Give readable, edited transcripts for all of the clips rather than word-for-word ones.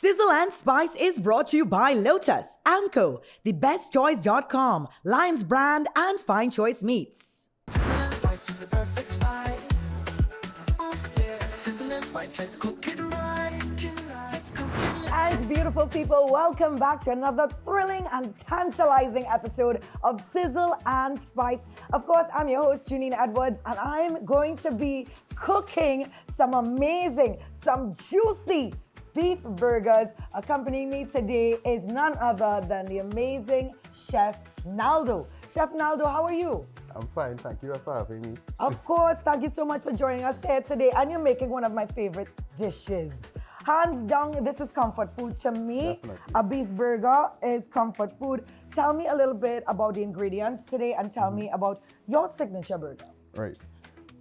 Sizzle and Spice is brought to you by Lotus, Amco, thebestchoice.com, Lions Brand, and Fine Choice Meats. Spice is the perfect spice. Oh yeah, sizzle and spice, let's cook it right. Let's cook it right. And beautiful people, welcome back to another thrilling and tantalizing episode of Sizzle and Spice. Of course, I'm your host, Janine Edwards, and I'm going to be cooking some amazing, some juicy beef burgers. Accompanying me today is none other than the amazing Chef Naldo. Chef Naldo, how are you? I'm fine, thank you for having me. Of course, thank you so much for joining us here today. And you're making one of my favorite dishes. Hands down, this is comfort food to me. Definitely. A beef burger is comfort food. Tell me a little bit about the ingredients today and tell me about your signature burger. Right.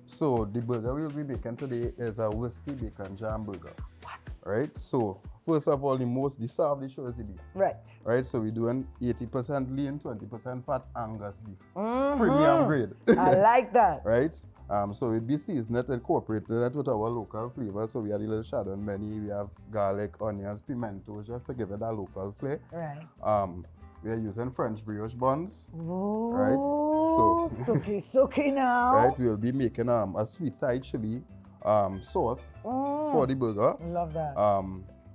So the burger we'll be making today is a whiskey bacon jam burger. What? Right? So first of all, the star of the show is the beef. Right. Right? So we're doing 80% lean, 20% fat Angus beef. Premium grade. I like that. Right? So we'll be seasoning it, incorporating it with our local flavor. So we have the little shadow and many. We have garlic, onions, pimento, just to give it that local flavor. Right. We are using French brioche buns. Ooh, Right? So suki now. right, we'll be making a sweet Thai chili sauce for the burger. Love that.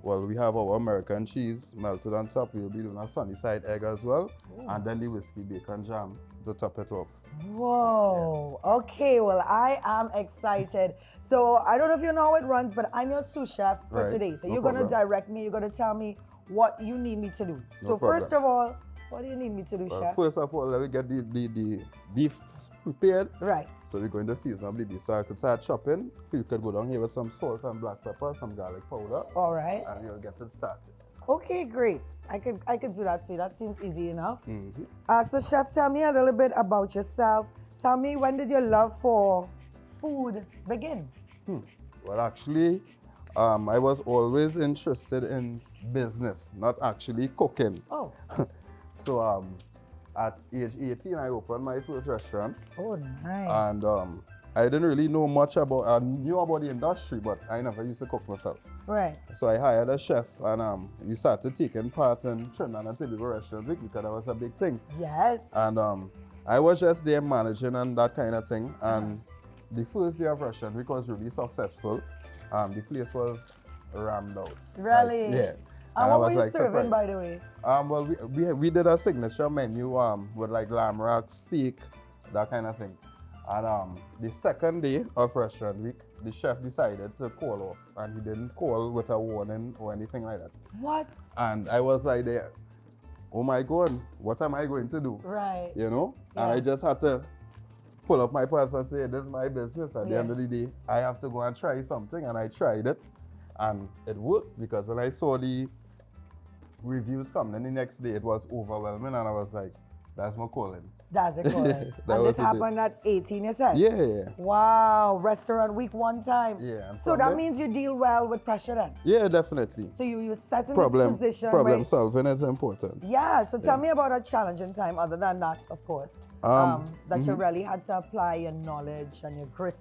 Well, we have our American cheese melted on top. We'll be doing a sunny side egg as well, and then the whiskey bacon jam to top it off. Whoa. Okay, well, I am excited. So I don't know if you know how it runs, but I'm your sous chef for Right, today. So no you're going to problem. direct me. You're going to tell me what you need me to do. So problem. first of all, what do you need me to do, chef? First of all, let me get the beef prepared. Right. So we're going to season up the beef. So I could start chopping. You could go down here with some salt and black pepper, some garlic powder, All right. and you'll get it started. Okay, great. I could do that for you. That seems easy enough. Mm-hmm. So chef, tell me a little bit about yourself. Tell me, when did your love for food begin? Well, actually, I was always interested in business, not actually cooking. Oh. So at age 18, I opened my first restaurant. Oh, nice. And I didn't really know much I knew about the industry, but I never used to cook myself. Right. So I hired a chef and we started taking part in Trinidad and Tobago Restaurant Week because that was a big thing. Yes. And I was just there managing and that kind of thing. And the first day of Restaurant Week was really successful. The place was rammed out. Really? Yeah. And I what was were you serving, surprised. by the way? Well, we did a signature menu with like lamb rack, steak, that kind of thing. And the second day of Restaurant Week, the chef decided to call off, and he didn't call with a warning or anything like that. What? And I was like there, oh my God, what am I going to do? Right. You know? And Yeah. I just had to pull up my pants and say, this is my business. At the Yeah. end of the day, I have to go and try something. And I tried it, and it worked because when I saw the reviews coming the next day, it was overwhelming, and I was like, that's my calling. That's it, calling. That And was this it. happened at 18, you said? Yeah. Wow, Restaurant Week one time. Yeah, and So from that there- means you deal well with pressure then? Yeah, definitely. So you were set in Problem this position problem where- solving is important. Yeah, so tell me about a challenging time other than that, of course. That you really had to apply your knowledge and your grit.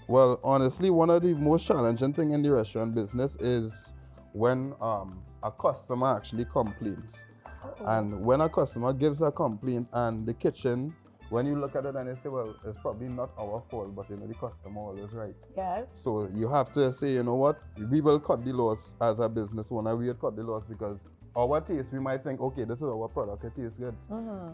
Well, honestly, one of the most challenging thing in the restaurant business is when a customer actually complains. And when a customer gives a complaint and the kitchen, when you look at it and you say, well, it's probably not our fault, but you know, the customer always right. Yes. So you have to say, you know what, we will cut the loss as a business owner, we will cut the loss because our taste, we might think, okay, this is our product, it tastes good.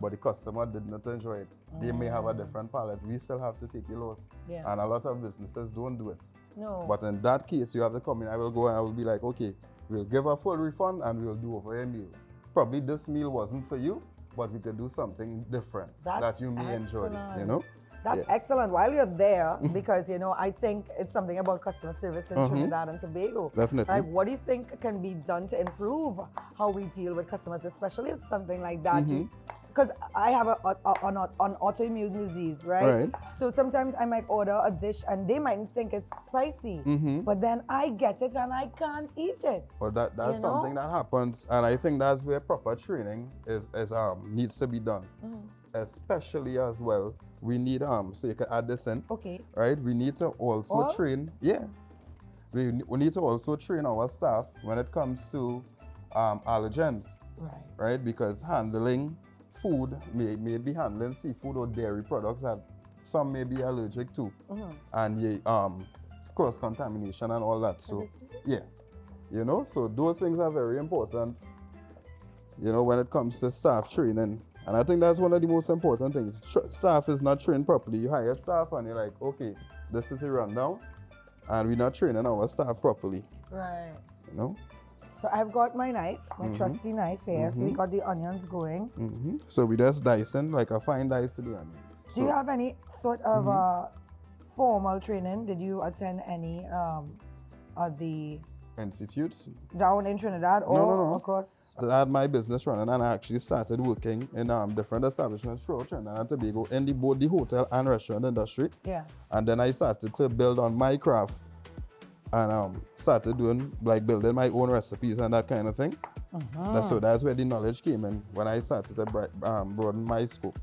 But the customer did not enjoy it. They may have a different palate. We still have to take the loss. Yeah. And a lot of businesses don't do it. No. But in that case, you have to come in. I will go and I will be like, okay, we'll give a full refund and we'll do over a meal. Probably this meal wasn't for you, but we could do something different that you may enjoy. You know? That's Yeah. excellent. While you're there, because I think it's something about customer service in Trinidad and Tobago. Definitely. Like, what do you think can be done to improve how we deal with customers, especially with something like that? Because I have an autoimmune disease, right? Right. So sometimes I might order a dish and they might think it's spicy, but then I get it and I can't eat it. Well, that's You know? something that happens, and I think that's where proper training is needs to be done. Especially as well, we need so you can add this in. Okay. Right? We need to also Oil? train. Yeah. we need to also train our staff when it comes to allergens, right? Because handling food, may be handling seafood or dairy products that some may be allergic to, and cross-contamination and all that. So, yeah, you know, so those things are very important, you know, when it comes to staff training. And I think that's one of the most important things. Staff is not trained properly. You hire staff and you're like, okay, this is a rundown, and we're not training our staff properly. Right. You know? So I've got my knife, my trusty knife here. So we got the onions going. So we just dicing, like a fine dice to the onions. Do you have any sort of formal training? Did you attend any of the institutes? Down in Trinidad or No. across? I had my business running, and I actually started working in different establishments throughout Trinidad and Tobago in both the hotel and restaurant industry. Yeah. And then I started to build on my craft and started doing, like, building my own recipes and that kind of thing. So that's where the knowledge came in, when I started to broaden my scope.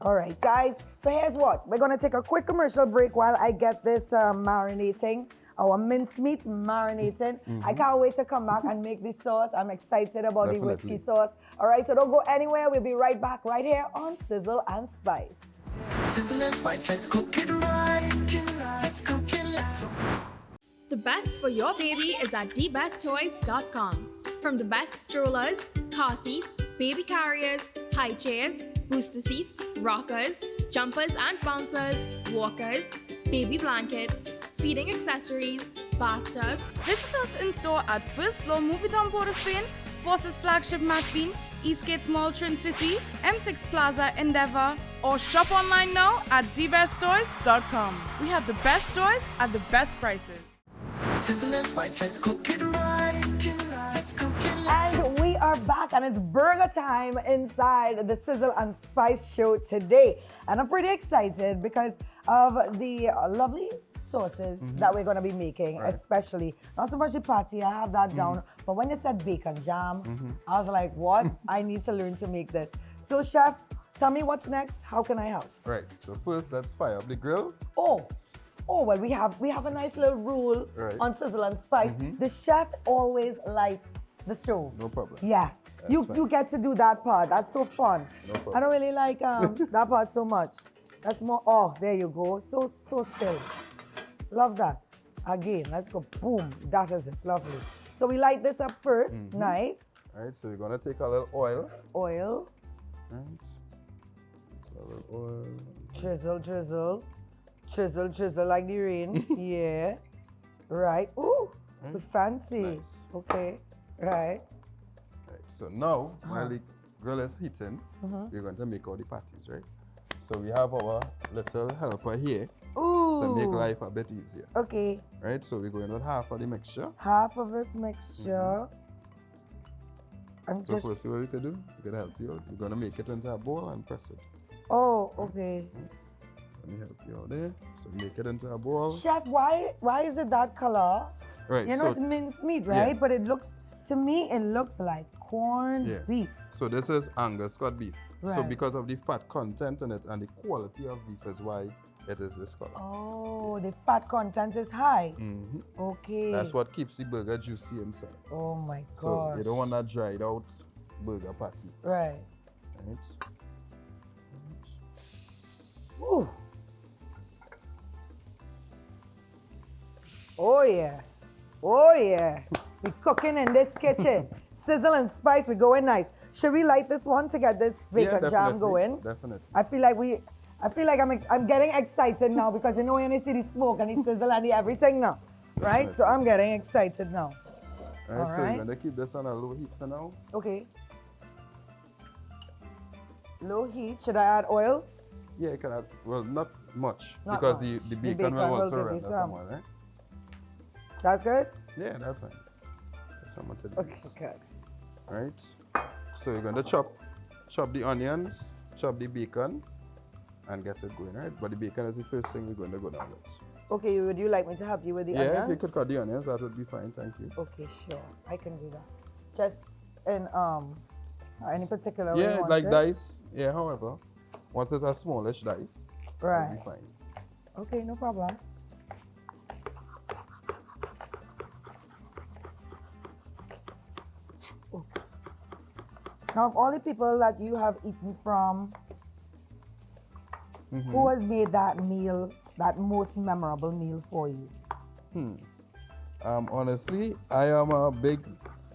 All right, guys. So here's what. We're going to take a quick commercial break while I get this marinating, our mincemeat marinating. I can't wait to come back and make this sauce. I'm excited about the whiskey sauce. All right, so don't go anywhere. We'll be right back right here on Sizzle and Spice. Sizzle and spice, let's cook it right. Let's cook it live. The best for your baby is at thebesttoys.com. From the best strollers, car seats, baby carriers, high chairs, booster seats, rockers, jumpers and bouncers, walkers, baby blankets, feeding accessories, bathtubs. Visit us in store at First Floor Movie Town Port of Spain, Forces Flagship Mashpeen, Eastgate Mall Trin City, M6 Plaza Endeavour, or shop online now at thebesttoys.com. We have the best toys at the best prices. Sizzle and spice, let's cook it right. Let's cook it live. And we are back, and it's burger time inside the Sizzle and Spice show today. And I'm pretty excited because of the lovely sauces that we're going to be making, especially. Not so much the patty, I have that down. But when you said bacon jam, I was like, what? I need to learn to make this. So, chef, tell me what's next. How can I help? Right, so first let's fire up the grill. Oh, well, we have a nice little rule on Sizzle and Spice. The chef always lights the stove. No problem. Yeah. You get to do that part. That's so fun. No problem. I don't really like that part so much. That's more, there you go. So still. Love that. Again, let's go. Boom. That is it. Lovely. So we light this up first. Nice. All right, so we're gonna take a little oil. Oil. Right. So a little oil. Drizzle, drizzle. Drizzle, drizzle like the rain. Yeah. Right. Ooh. Fancy. Nice. Okay. Right. Right. So now, while the grill is heating, we're going to make all the patties, right? So we have our little helper here to make life a bit easier. Okay. Right? So we're going with half of the mixture. Half of this mixture. And So just. first, what we could do, we could help you out. We're going to make it into a bowl and press it. Oh, okay. Let me help you out there. So make it into a bowl. Chef, why is it that color? Right. You know, so, it's mincemeat, right? yeah. But it looks, to me, it looks like corned beef. So this is Angus cut beef. So Right. because of the fat content in it and the quality of beef is why it is this color. Oh, the fat content is high. Okay. That's what keeps the burger juicy inside. Oh my So gosh. you don't want that dried out burger patty. Right. Right? Ooh. Oh yeah. Oh yeah. We cooking in this kitchen. Sizzle and Spice, we going nice. Should we light this one to get this bacon jam definitely, going? Definitely. I feel like I'm getting excited now because you know when you see the smoke and the sizzle and the everything now, right? So I'm getting excited now. All right, so Alright. you're gonna keep this on a low heat for now. Okay. Low heat. Should I add oil? Yeah, you can add, well, not much Not because much. the The bacon bacon will will also give you render some. somewhat, right? That's good? Yeah, that's fine. That's somewhat to Okay, use. good. Right? So you're going to chop the onions, chop the bacon, and get it going, right? But the bacon is the first thing we're going to go down with. Okay, would you like me to help you with the onions? Yeah, if you could cut the onions, that would be fine, thank you. Okay, sure. I can do that. Just in any particular way you Yeah, want like it? dice. Yeah, however, once it's a smallish dice, that'll Right. be fine. Okay, no problem. Now, of all the people that you have eaten from, who has made that meal, that most memorable meal for you? Honestly, I am a big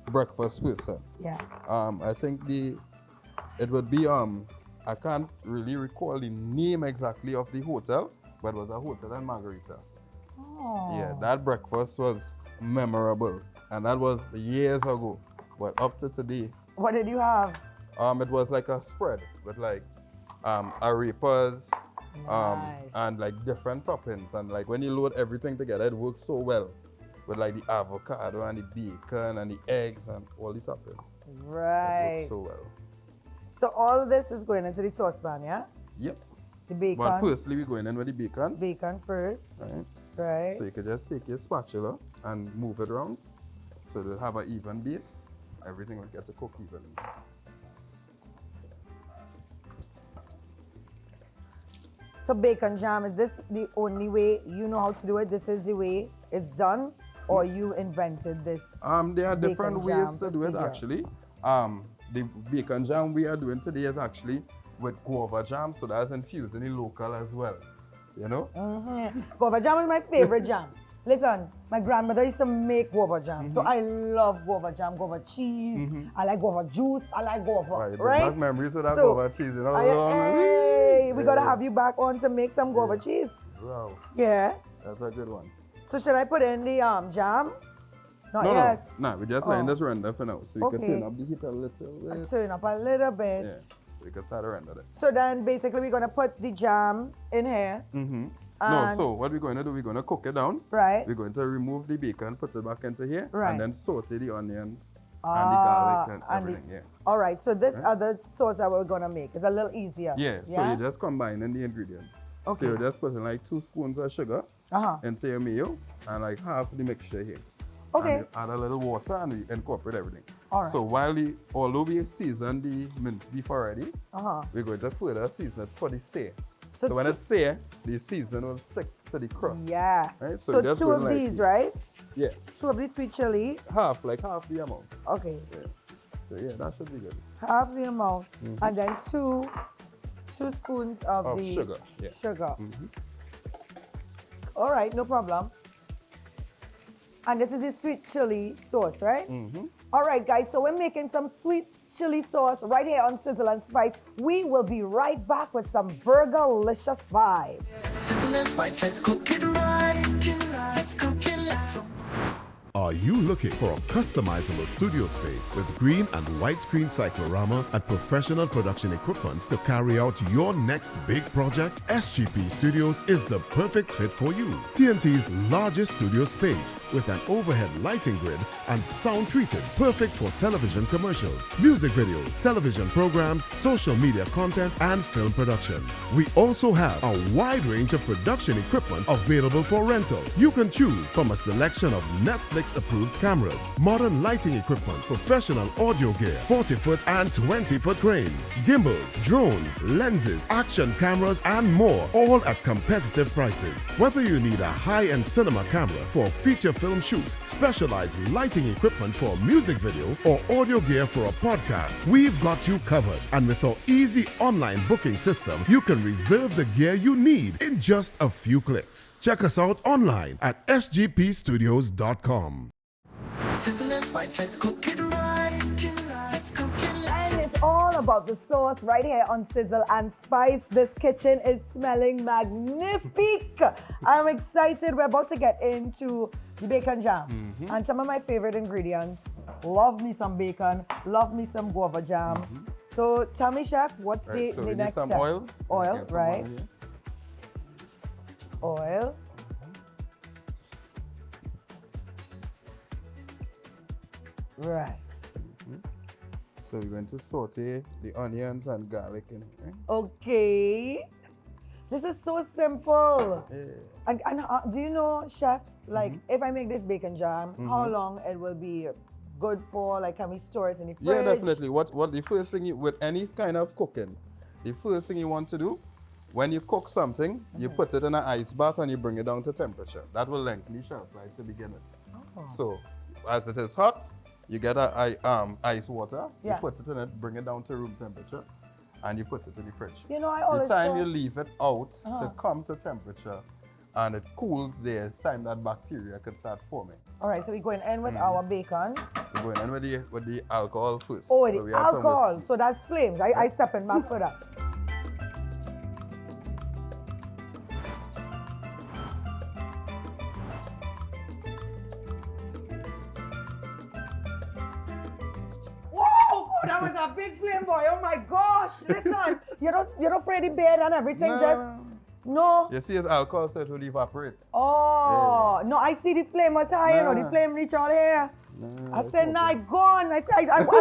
breakfast person. Yeah. I think it would be I can't really recall the name exactly of the hotel, but it was a hotel in Margarita. Oh. Yeah, that breakfast was memorable, and that was years ago. But up to today, What did you have? it was like a spread with like arepas, Nice. and like different toppings, and like when you load everything together, it works so well with like the avocado and the bacon and the eggs and all the toppings. It Right. works so well. So all of this is going into the saucepan, yeah? Yep. The bacon. But firstly, we're going in with the bacon. Bacon first. Right. Right. So you could just take your spatula and move it around so it'll have an even base. Everything will get to cook evenly. So bacon jam, is this the only way you know how to do it? This is the way it's done? Or you invented this? There are different bacon jam ways to do it procedure? actually. The bacon jam we are doing today is actually with guava jam, so that's infused in the local as well. You know? Guava jam is my favorite jam. Listen, my grandmother used to make guava jam. So I love guava jam, guava cheese. I like guava juice. I like guava, Right. right? Back memories of that So, guava cheese, you know? Hey, we gotta Yeah. have you back on to make some guava cheese. Wow, Yeah. that's a good one. So should I put in the jam? Not No, yet. no, we just letting Oh. this render for now. So you can Okay. turn up the heat a little I bit. turn up a little bit. Yeah, so you can start to render it. So then basically we're gonna put the jam in here. No, And- so what we're going to do, we're going to cook it down. Right. We're going to remove the bacon, put it back into here, Right. and then saute the onions and the garlic and everything. Yeah. All right, so this other sauce that we're gonna make is a little easier. Yeah, so you just combine the ingredients. Okay. So you just put in like 2 spoons of sugar into your mayo and like half the mixture here. Okay. And you add a little water and we incorporate everything. All right. So although we season the minced beef already, we're going to further season it for the sear. So when it's sear, the season will stick to the crust. Yeah. Right? So just two go of like these, this. right? Yeah, Two of the sweet chili. half the amount. Okay. Yeah. So yeah, that should be good. Half the amount. And then two spoons of Of the sugar, yeah. sugar. All right, no problem. And this is the sweet chili sauce, right? All right, guys, so we're making some sweet chili sauce right here on Sizzle and Spice. We will be right back with some burgerlicious vibes. Sizzle and spice, let's cook it right. Let's cook it right. Are you looking for a customizable studio space with green and white screen cyclorama and professional production equipment to carry out your next big project? SGP Studios is the perfect fit for you. TNT's largest studio space with an overhead lighting grid and sound treated, perfect for television commercials, music videos, television programs, social media content, and film productions. We also have a wide range of production equipment available for rental. You can choose from a selection of Netflix approved cameras, modern lighting equipment, professional audio gear, 40-foot and 20-foot cranes, gimbals, drones, lenses, action cameras, and more, all at competitive prices. Whether you need a high-end cinema camera for a feature film shoot, specialized lighting equipment for a music video, or audio gear for a podcast, we've got you covered. And with our easy online booking system, you can reserve the gear you need in just a few clicks. Check us out online at sgpstudios.com. Sizzle and spice, let's cook it right. Let's cook it right. And it's all about the sauce right here on Sizzle and Spice. This kitchen is smelling magnifique. I'm excited. We're about to get into the bacon jam. And some of my favorite ingredients. Love me some bacon. Love me some guava jam. So tell me, chef, what's Right, so the we need next some step? oil. Oil, Get some right? oil here. Oil. Right. So we're going to saute the onions and garlic in here. Okay. This is so simple. Yeah. And do you know, chef, like if I make this bacon jam, how long it will be good for? Like, can we store it in the fridge? Yeah, definitely. What the first thing with any kind of cooking, the first thing you want to do, when you cook something, you put it in an ice bath and you bring it down to temperature. That will lengthen the shelf life to begin with. So, as it is hot, You get ice water, Yeah. you put it in it, bring it down to room temperature, and you put it in the fridge. You know, I The always time saw- you leave it out Uh-huh. to come to temperature and it cools there, it's time that bacteria could start forming. All right, so we're going in with Mm-hmm. our bacon. We're going in with the alcohol first. Oh, So we the have some alcohol. whiskey. So that's flames. I stepping back for that. Whoa! God, that was a big flame, boy. Oh my gosh! Listen, you're not afraid of bed and everything. No. Just no. You see, it's alcohol, so it will evaporate. Oh no! I see the flame was high. You know, the Nah. flame reach all here. I it's said, okay. nah, gone. I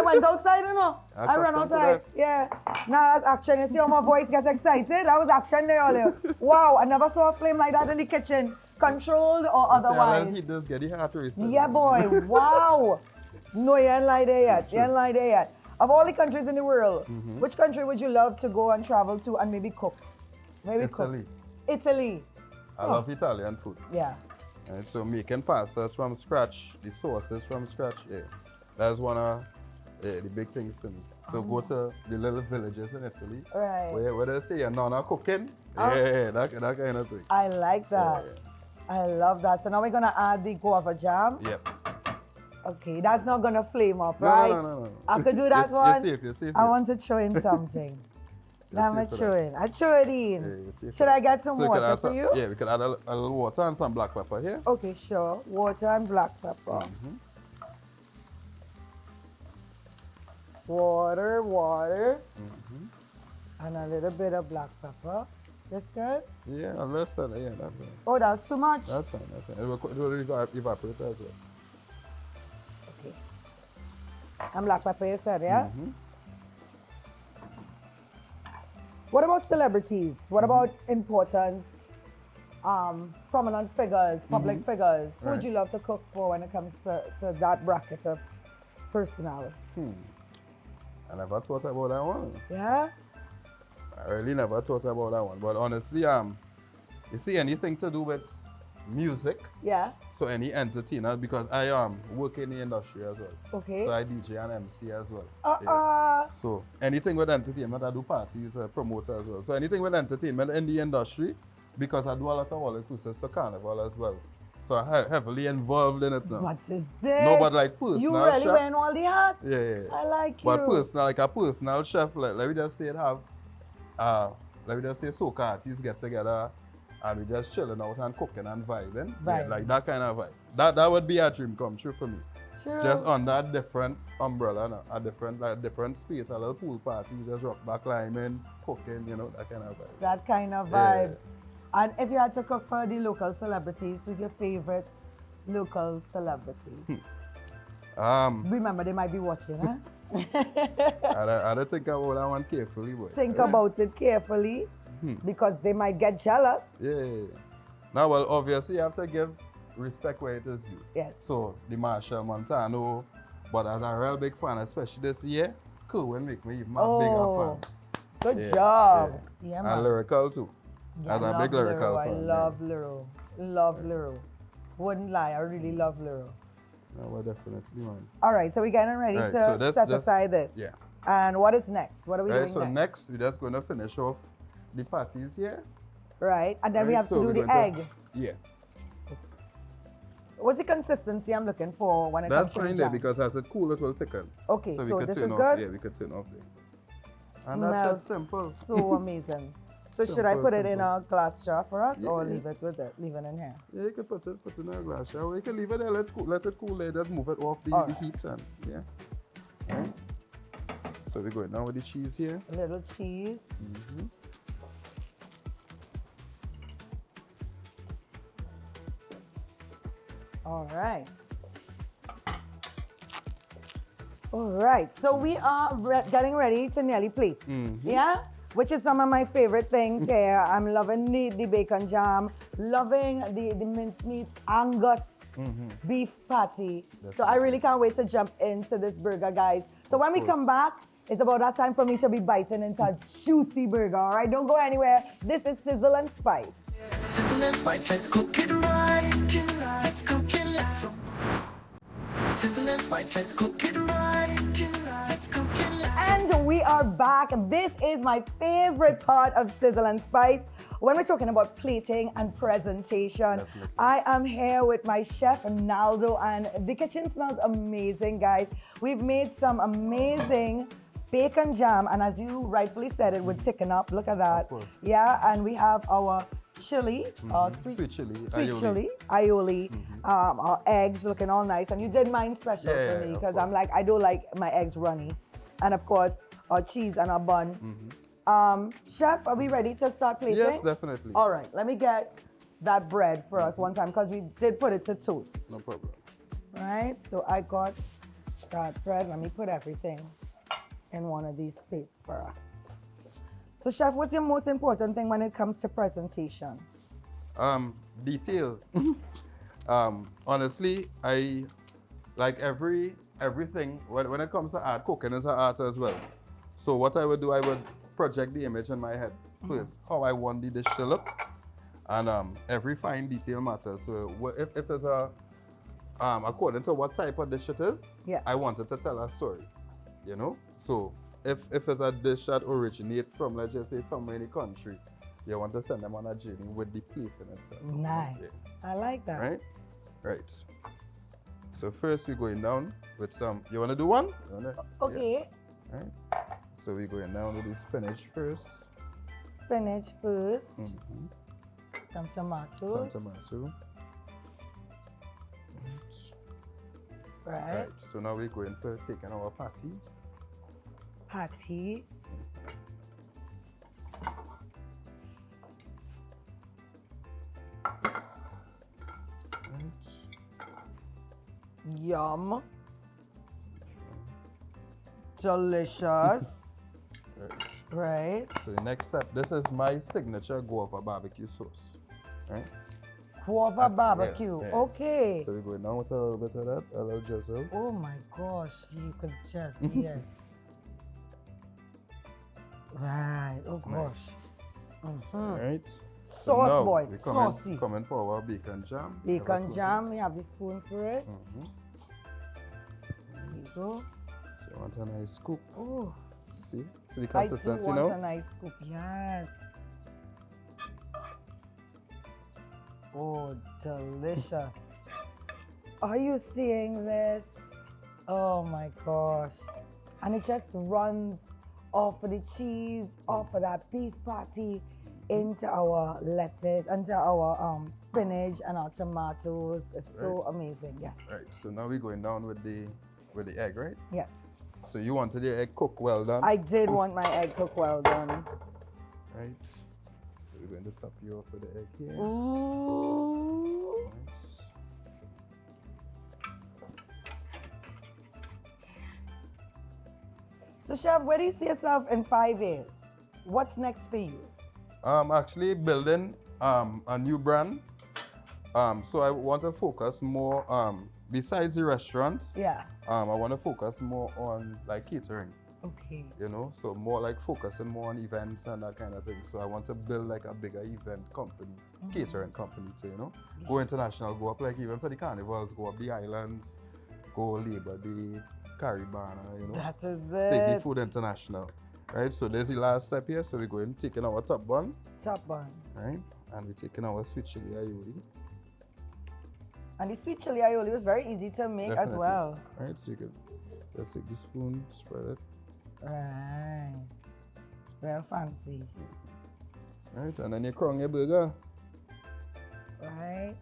went outside, you know. I ran accustomed to outside. that. Yeah. Now that's action. You see how my voice gets excited? That was action there earlier. Wow, I never saw a flame like that in the kitchen. Controlled or See, a little otherwise. heat does get the heart racing. Yeah, boy. Wow. No, you ain't lie there yet. You ain't lie there yet. Of all the countries in the world, Mm-hmm. which country would you love to go and travel to and maybe cook? Maybe Italy. cook. Italy. I love Italian food. Yeah. And so making pastas from scratch, the sauces from scratch, yeah, that's one of the big things to me. So go to the little villages in Italy, Right. where they say your nonna cooking, Oh. yeah, that kind of thing. I like that. I love that. So now we're gonna add the guava jam. Yep. Okay, that's not gonna flame up, No, right? no. I could do that You're one. safe, you're safe. I yeah. want to throw in something. Let me safe for throw that. in. I throw it Yeah, in. you're safe for Should that. I get some So you could water add for some- you? Yeah, we could add a little water and some black pepper here. Okay, sure. Water and black pepper. Mm-hmm. Water. Mm-hmm. And a little bit of black pepper. This good? Yeah, let's yeah, that's fine. Oh, that's too much? That's fine, that's fine. It will evaporate as well. Okay. And black pepper, you said, yeah? Mm-hmm. What about celebrities? What about important, prominent figures, public figures? Who would Right. you love to cook for when it comes to that bracket of personality? I never thought about that one. Yeah? I really never thought about that one. But honestly, you see anything to do with music, Yeah. so any entertainer, because I work in the industry as well. Okay. So I DJ and MC as well. Yeah. So anything with entertainment, I do parties, promoter as well. So anything with entertainment in the industry, because I do a lot of all-inclusive to carnival as well. So I'm heavily involved in it now. What is this? No, but like personal You really chef. wearing all the hats? Yeah. I like But you. personal, like a personal chef, like, let me just say it have, let me just say soca artists get together and we just chilling out and cooking and vibing. Yeah, Vibing. like that kind of vibe. That would be a dream come true for me. True. Just under a different umbrella, no? A different space, a little pool party, just rock back climbing, cooking, that kind of vibe. That kind of Yeah. vibes. And if you had to cook for the local celebrities, who's your favorite local celebrity? Remember, they might be watching, huh? I don't think about that one carefully, but Think about it carefully because they might get jealous. yeah. Now, well, obviously, you have to give respect where it is due. Yes. So, the Marshall Montano, but as a real big fan, especially this year, Kerwin make me even a bigger fan. Good Yeah, job. Yeah, And man. lyrical too. Yeah, as I a big love lyrical Lero. fan. I love Lero. Love Lero. Wouldn't lie, I really love Lero. Yeah, well, definitely, man. All right, so we're getting ready Right, to so this- set this- aside this. yeah. And what is next? What are we Right, doing so next? next, we're just going to finish off the patties here. Right, and then we Right, have so to do we're the going egg. Yeah. What's the consistency I'm looking for when it That's comes to the fine there jam? because as it cool, it will thicken. Okay, we so could this turn is off, good? Yeah, we could turn off there. And Smells that's it, simple. so amazing. So should I Simple, put it in simple. a glass jar for us or Yeah. leave it in here? Yeah, you can put it in a glass shower. You can leave it there, let it cool there, just move it off the Alright. heat and yeah. Right. So we're going now with the cheese here. A little cheese. All right. All right, so we are getting ready to nearly plate. Yeah? Which is some of my favorite things here. I'm loving the bacon jam, loving the mincemeat Angus beef patty. So I really can't wait to jump into this burger, guys. So when we come back, it's about that time for me to be biting into a juicy burger, all right? Don't go anywhere. This is Sizzle and Spice. Sizzle and spice, let's cook it right. Let's cook it right. Sizzle and spice, let's cook it right. Let's cook it right. And we are back. This is my favorite part of Sizzle and Spice when we're talking about plating and presentation. Definitely. I am here with my chef Naldo, and the kitchen smells amazing, guys. We've made some amazing bacon jam, and as you rightfully said, it would thicken up. Look at that. Of course. Yeah, and we have our chili, Sweet chili, sweet aioli. chili, aioli, our eggs looking all nice. And you did mine special Yeah, for me of because course. I'm like, I don't like my eggs runny. And of course, our cheese and our bun. Chef, are we ready to start plating? Yes, definitely. All right, let me get that bread for us one time because we did put it to toast. No problem. Right, so I got that bread. Let me put everything in one of these plates for us. So chef, what's your most important thing when it comes to presentation? Detail. Honestly, I like everything when it comes to art. Cooking is an art as well. So what I would do, I would project the image in my head first, how I want the dish to look, and every fine detail matters. So if it's a according to what type of dish it is, Yeah. I wanted to tell a story, you know. So if it's a dish that originates from, let's just say, somewhere in the country, you want to send them on a journey with the plate in itself. Nice. I like that. Right? Right. So first we're going down with some, you want to do one? Okay. Yeah. Right? So we're going down with the spinach first. Spinach first. Some tomatoes. Some tomato. Right. Right. So now we're going for taking our patty. Patty. Right. Yum. Delicious. Right. Right. So the next step, this is my signature guava barbecue sauce. Right? Guava barbecue. yeah. Okay. So we're going down with a little bit of that, a little drizzle. Oh my gosh, you could just, yes. Right, oh gosh. Right? Sauce now boy, we saucy. coming for our bacon jam. Have a Bacon spoon, jam, we have the spoon for it. please. So, So you want a nice scoop. oh, See the I do consistency want now? a nice scoop, yes. Oh, delicious. Are you seeing this? Oh my gosh. And it just runs off of the cheese, off of that beef patty, into our lettuce, into our spinach and our tomatoes. It's so amazing, yes. Right. So now we're going down with the egg, right? Yes. So you wanted your egg cooked well done. I did want my egg cooked well done. Right. So we're going to top you off with the egg here. Ooh. Nice. So chef, where do you see yourself in 5 years? What's next for you? Actually building a new brand. So I want to focus more besides the restaurant. Yeah. I want to focus more on like catering. Okay. You know, so more like focusing more on events and that kind of thing. So I want to build like a bigger event company, catering company to, you know, go international, go up like even for the carnivals, go up the islands, go Labor Day, Caribana, you know. That is Take the it. food international. Right, so there's the last step here. So we're going taking our top bun, Top bun. right? And we're taking our sweet chili aioli. And the sweet chili aioli was very easy to make as Definitely. well. Right, so you can just take the spoon, spread it. Right. Very fancy. Right, and then you crown your burger. Right.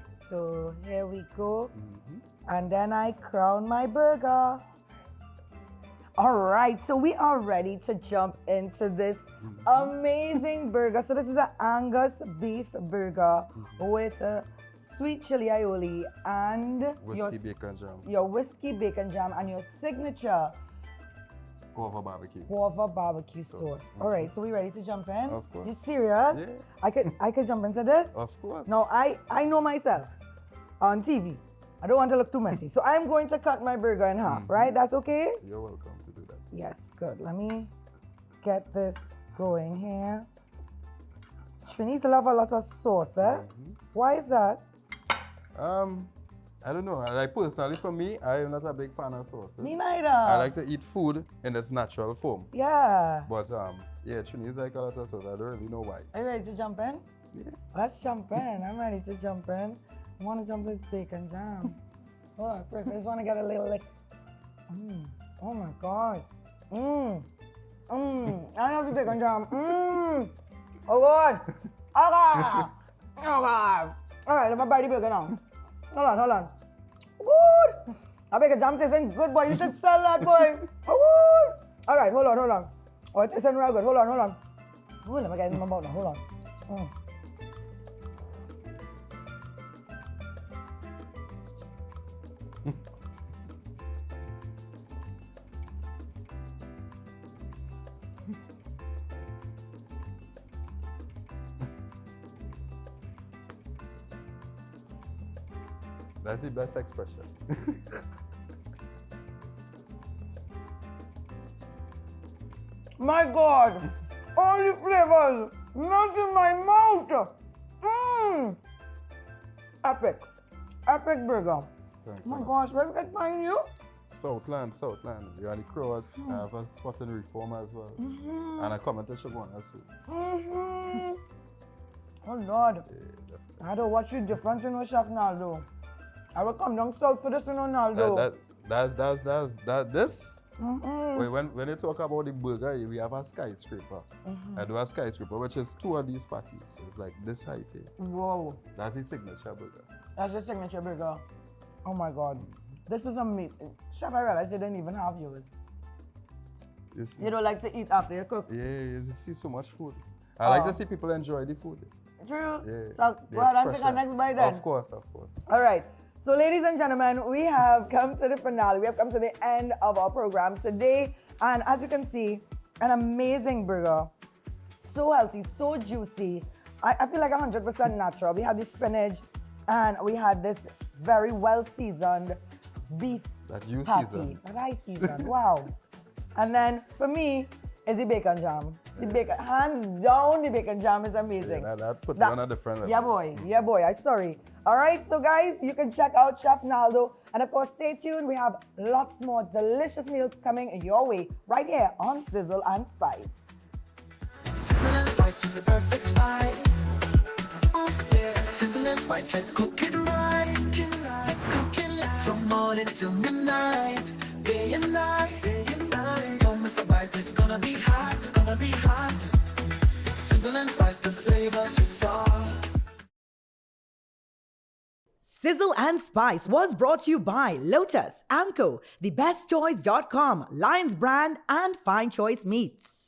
So here we go. And then I crown my burger. All right, so we are ready to jump into this amazing burger. So this is an Angus beef burger with a sweet chili aioli and Whiskey bacon jam. your whiskey bacon jam and your signature Guava barbecue. guava barbecue sauce. All right, so we ready to jump in? Of course. You serious? Yeah. I could jump into this? Of course. No, I know myself on TV. I don't want to look too messy. So I'm going to cut my burger in half, right? That's okay? You're welcome to do that. Yes, good. Let me get this going here. Trini's love a lot of sauce, eh? Why is that? I don't know. Like personally for me, I am not a big fan of sauces. Me neither. I like to eat food in its natural form. Yeah. But yeah, Trini like a lot of sauce. I don't really know why. Are you ready to jump in? Yeah. Let's jump in. I'm ready to jump in. I want to jump this bacon jam. Hold on, first I just want to get a little lick. Oh my God. I love the bacon jam. Oh God. Oh God. Oh God. All right, let me buy the bacon now. Hold on. Good. I bacon jam tasting good, boy. You should sell that, boy. Oh good. All right, hold on. Oh, it's tasting real good. Hold on. Oh, let me get it in my mouth now. Hold on. That's the best expression. My God, all the flavors melt in my mouth. Epic burger. Thanks, Oh my man. gosh, where we can find you? Southland. You're on the Crows. I have a spot in Reform as well. And I comment to Sugar as well. Oh Lord, I don't watch you different, you know, Chef Naldo. I will come down south for this, you know, Naldo. This. Wait, when you talk about the burger, we have a skyscraper. I do a skyscraper, which is 2 of these patties. It's like this height here. Whoa, That's the signature burger. that's your signature burger. Oh my God, this is amazing. Chef, I realize you didn't even have yours. You don't like to eat after you cook. Yeah, you just see so much food. I like to see people enjoy the food. True. Yeah, So the go ahead and take our expression. next bite then. Of course. All right. So, ladies and gentlemen, we have come to the finale. We have come to the end of our program today. And as you can see, an amazing burger. So healthy, so juicy. I feel like 100% natural. We had the spinach and we had this very well seasoned beef That you patty. season. That I seasoned. Wow. And then for me is the bacon jam. The bacon, hands down, the bacon jam is amazing. Yeah, that puts it on a different level. Yeah, boy. I'm sorry. All right, so guys, you can check out Chef Naldo. And of course, stay tuned. We have lots more delicious meals coming your way right here on Sizzle and Spice. Sizzle and spice is the perfect spice. Oh yeah, sizzle and spice, let's cook it right. Let's cook it right. From morning till midnight, day and night. Don't miss a bite, it's gonna be hot, Sizzle and spice, the flavors are soft. Sizzle and Spice was brought to you by Lotus, Amco, thebesttoys.com, Lions Brand, and Fine Choice Meats.